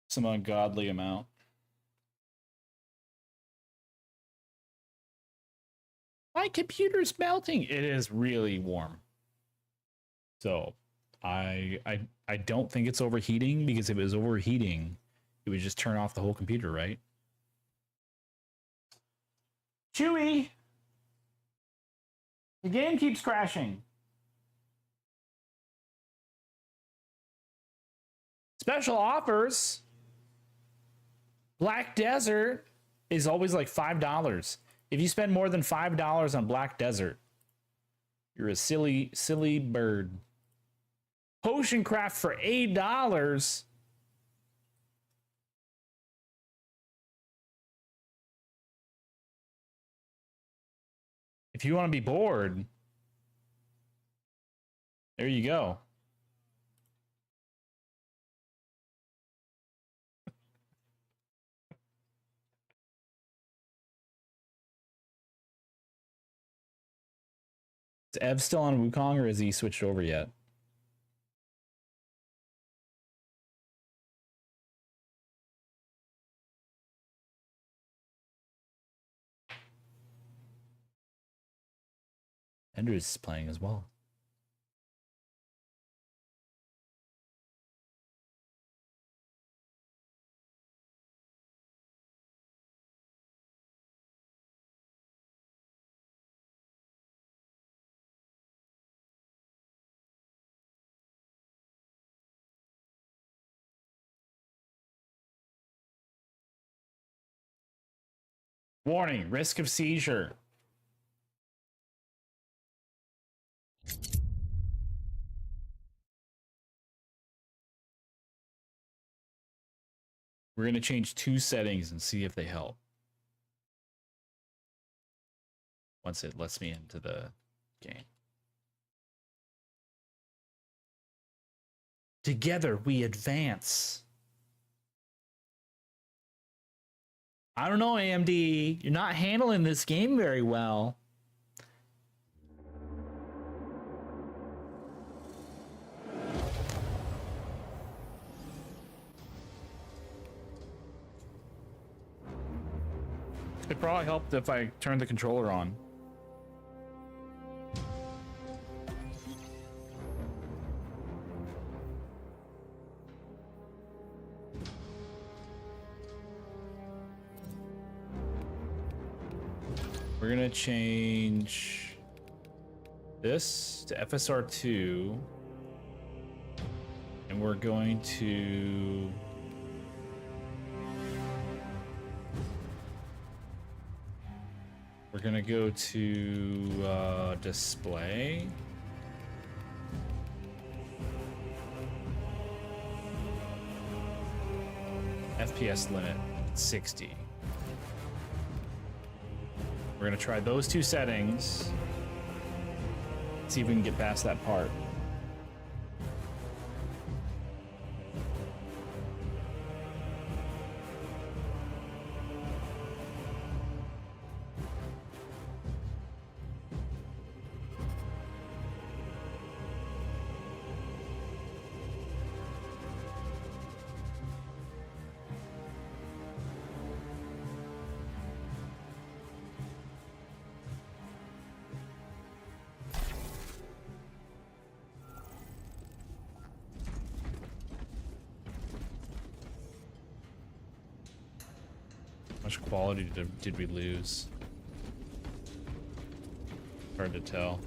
some ungodly amount. My computer's melting. It is really warm. So I don't think it's overheating, because if it was overheating, it would just turn off the whole computer, right? Chewy! The game keeps crashing. Special offers. Black Desert is always like $5. If you spend more than $5 on Black Desert, you're a silly, silly bird. Potion Craft for $8. If you want to be bored, there you go. Is Ev still on Wukong, or has he switched over yet? Andrew's is playing as well. Warning, risk of seizure. We're going to change 2 settings and see if they help. Once it lets me into the game. Together we advance. I don't know, AMD. You're not handling this game very well. It probably helped if I turned the controller on. We're gonna change this to FSR2, and we're going to go to display. FPS limit 60. We're gonna try those 2 settings. See if we can get past that part. How much quality did we lose? Hard to tell.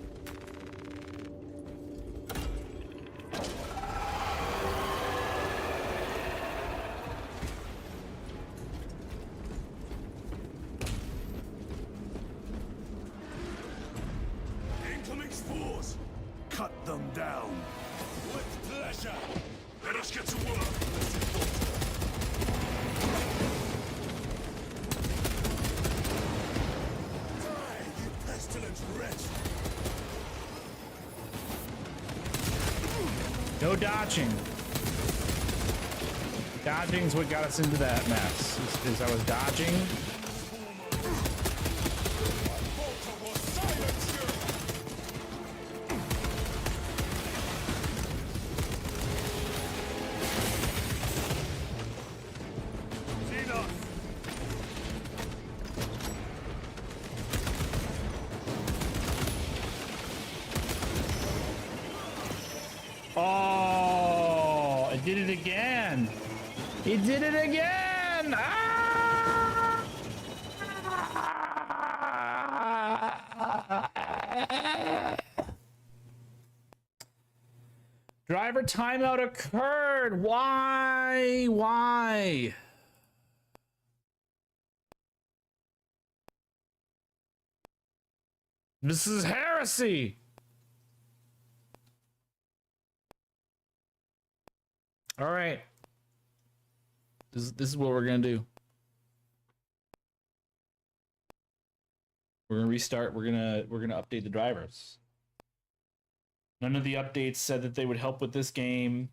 Incoming spores! Cut them down!
dodging. Dodging's what got us into that mess. Is I was dodging. Oh, I did it again. He did it again! Ah! Driver timeout occurred. Why? Why? This is heresy. All right. This is what we're gonna do. We're gonna restart. We're gonna update the drivers. None of the updates said that they would help with this game.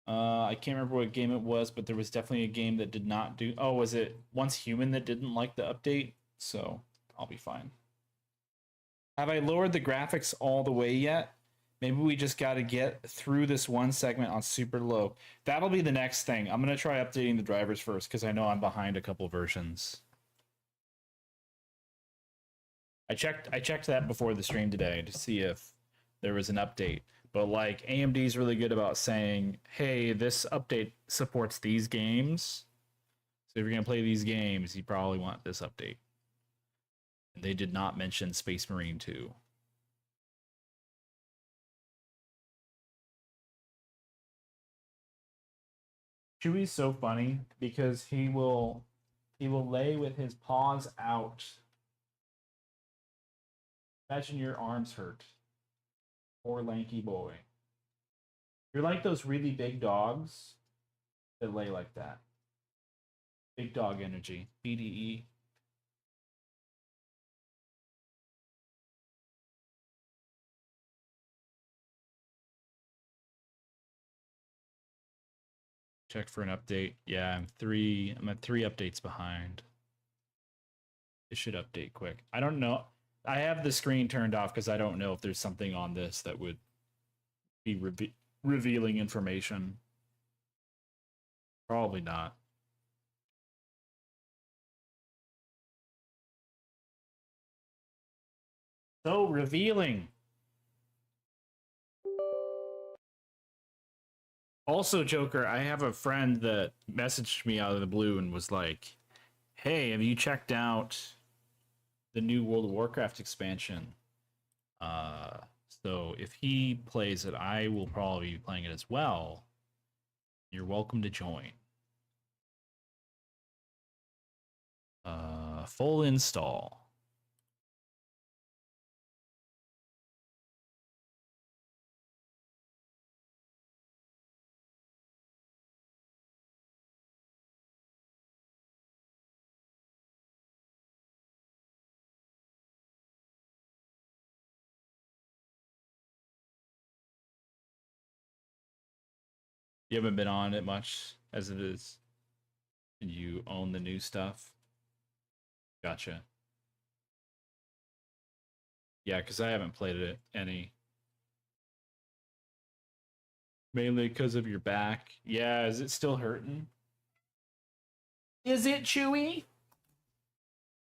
I can't remember what game it was, but there was definitely a game that did not do. Oh, was it Once Human that didn't like the update? So I'll be fine. Have I lowered the graphics all the way yet? Maybe we just got to get through this one segment on super low. That'll be the next thing. I'm going to try updating the drivers first because I know I'm behind a couple versions. I checked that before the stream today to see if there was an update. But like AMD is really good about saying, hey, this update supports these games. So if you're going to play these games, you probably want this update. And they did not mention Space Marine 2. Chewie's so funny because he will lay with his paws out. Imagine your arms hurt. Poor lanky boy. You're like those really big dogs that lay like that. Big dog energy. BDE. Check for an update. Yeah, I'm at 3 updates behind. It should update quick. I don't know. I have the screen turned off because I don't know if there's something on this that would be revealing information. Probably not. So revealing. Also, Joker, I have a friend that messaged me out of the blue and was like, hey, have you checked out the new World of Warcraft expansion? So if he plays it, I will probably be playing it as well. You're welcome to join. Full install. You haven't been on it much as it is. And you own the new stuff. Gotcha. Yeah, because I haven't played it any. Mainly because of your back. Yeah, is it still hurting? Is it, Chewy?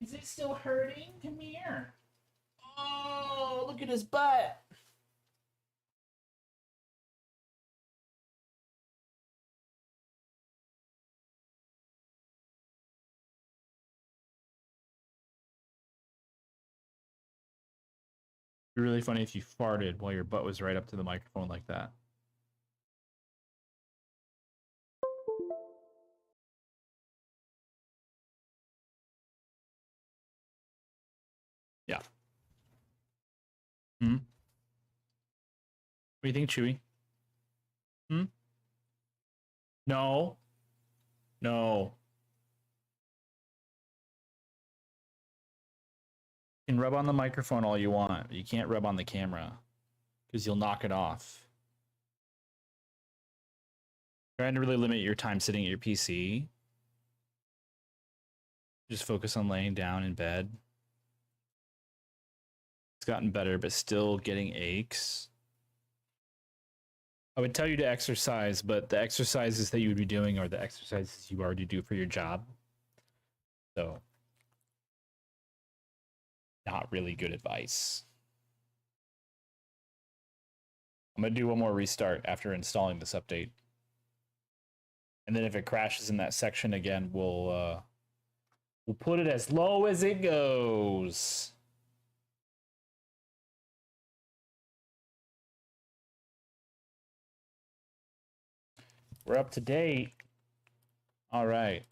Is it still hurting? Come here. Oh, look at his butt. It'd be really funny if you farted while your butt was right up to the microphone like that. Yeah. Hmm? What do you think, Chewy? Hmm? No. No. You can rub on the microphone all you want. You can't rub on the camera because you'll knock it off. Trying to really limit your time sitting at your PC. Just focus on laying down in bed. It's gotten better, but still getting aches. I would tell you to exercise, but the exercises that you would be doing are the exercises you already do for your job. So, not really good advice. I'm going to do one more restart after installing this update. And then if it crashes in that section again, we'll put it as low as it goes. We're up to date. All right.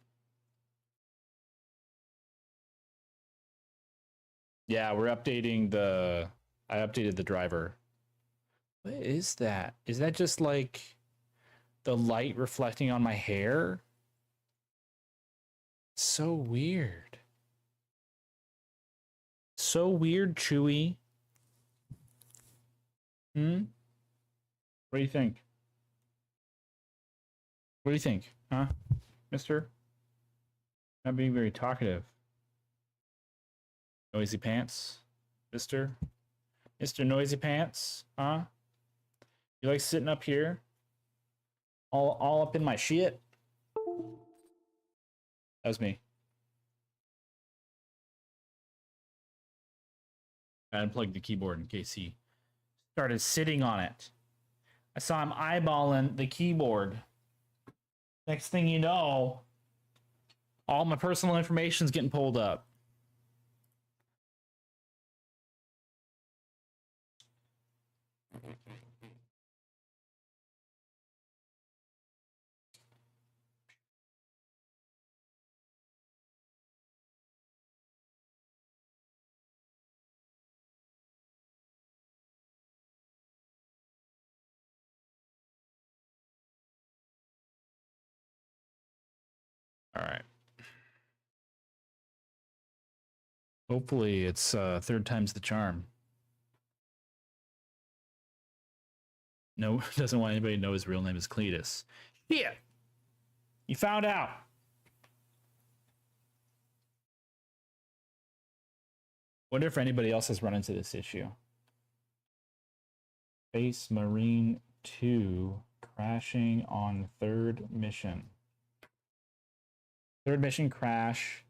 Yeah, we're updating the... I updated the driver. What is that? Is that just like the light reflecting on my hair? So weird. So weird, Chewy. What do you think? What do you think? Huh? Mister? Not being very talkative. Noisy pants? Mister? Mr. Noisy Pants? Huh? You like sitting up here? All up in my shit? That was me. I unplugged the keyboard in case he started sitting on it. I saw him eyeballing the keyboard. Next thing you know, all my personal information's getting pulled up. All right. Hopefully it's third time's the charm. No, doesn't want anybody to know his real name is Cletus. Yeah, you found out. Wonder if anybody else has run into this issue. Space Marine 2 crashing on third mission. Third mission crash.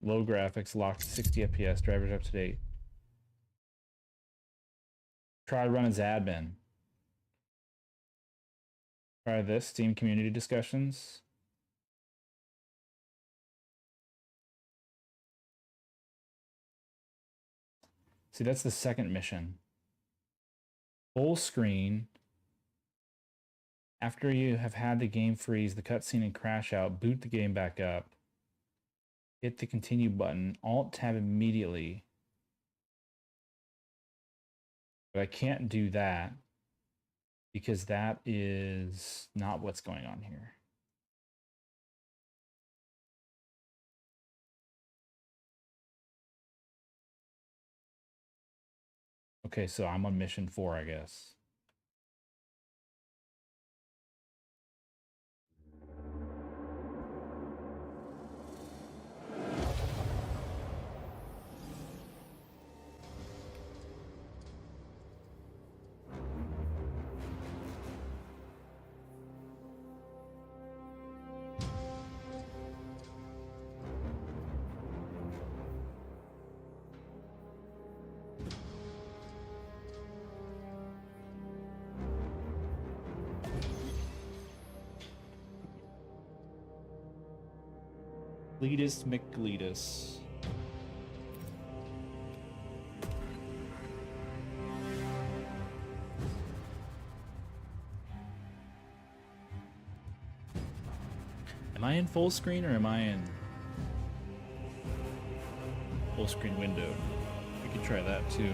Low graphics, locked 60 FPS, drivers up to date. Try run as admin. Try this, Steam community discussions. See, that's the second mission. Full screen. After you have had the game freeze, the cutscene and crash out, boot the game back up. Hit the continue button, alt tab immediately. But I can't do that because that is not what's going on here. Okay, so I'm on mission 4, I guess. Cletus McCletus. Am I in full screen or am I in... full screen window. We could try that too.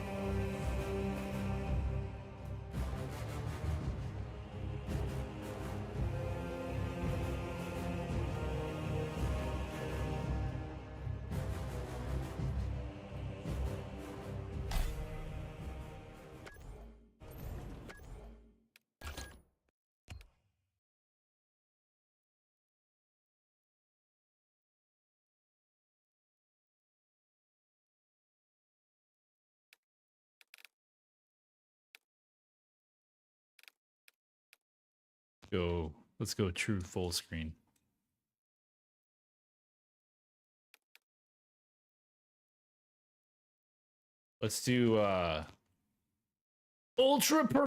Let's go true full screen. Let's do ultra